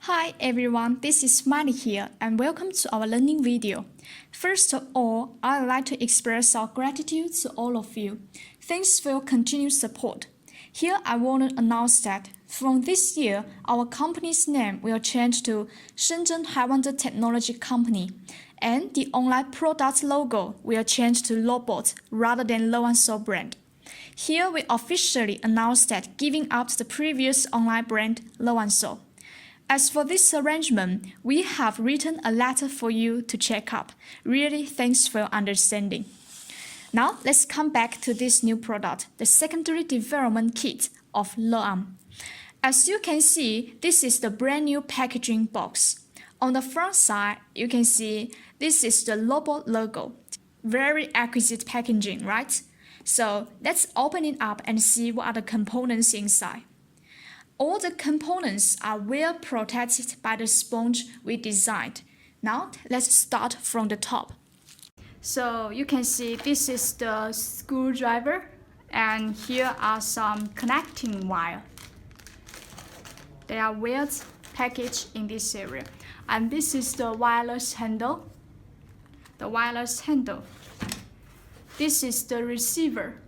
Hi everyone, this is Smiley here and welcome to our learning video. First of all, I would like to express our gratitude to all of you. Thanks for your continued support. Here I want to announce that from this year, our company's name will change to Shenzhen Hiwonder Technology Company, and the online product logo will change to Robot rather than LeArm brand. Here we officially announce that giving up the previous online brand LeArm. As for this arrangement, we have written a letter for you to check up. Really, thanks for your understanding. Now, let's come back to this new product, the secondary development kit of LeArm. As you can see, this is the brand new packaging box. On the front side, you can see this is the Robot logo. Very exquisite packaging, right? So let's open it up and see what are the components inside. All the components are well protected by the sponge we designed. Now, let's start from the top. So you can see this is the screwdriver, and here are some connecting wire. They are well packaged in this area. And this is the wireless handle. This is the receiver.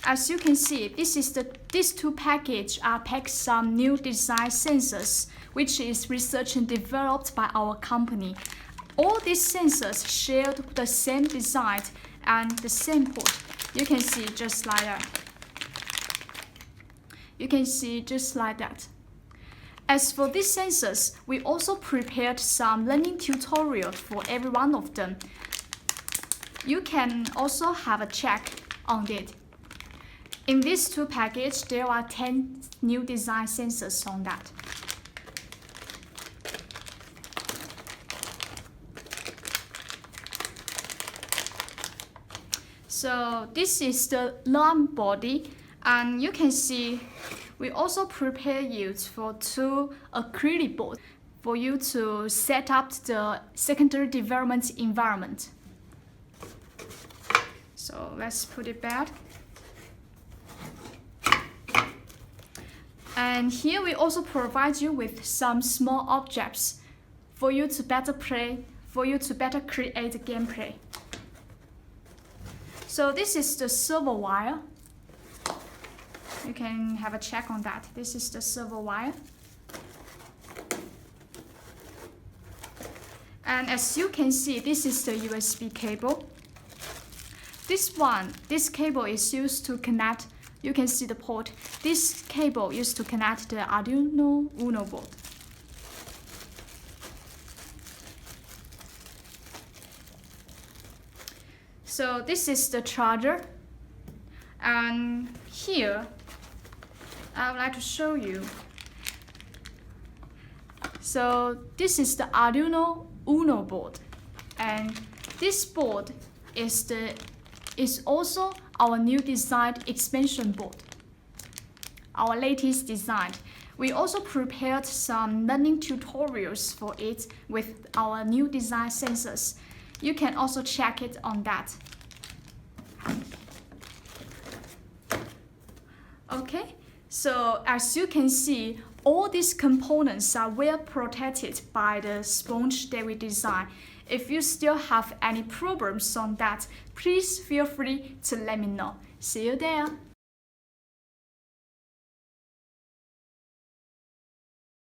As you can see, these two packages are packed some new design sensors, which is research and developed by our company. All these sensors share the same design and the same port. You can see just like that. As for these sensors, we also prepared some learning tutorials for every one of them. You can also have a check on it. In these two packages, there are 10 new design sensors on that. So this is the LeArm body, and you can see we also prepare you for two acrylic boards for you to set up the secondary development environment. So let's put it back. And here we also provide you with some small objects for you to better play, for you to better create gameplay. So this is the servo wire. You can have a check on that. This is the servo wire. And as you can see, this is the USB cable. This cable is used to connect. You can see the port. This cable used to connect the Arduino Uno board. So this is the charger. And here, I would like to show you. So this is the Arduino Uno board. And this board is also our new design expansion board, our latest design. We also prepared some learning tutorials for it with our new design sensors. You can also check it on that. Okay, so as you can see, all these components are well protected by the sponge that we designed. If you still have any problems on that, please feel free to let me know. See you there.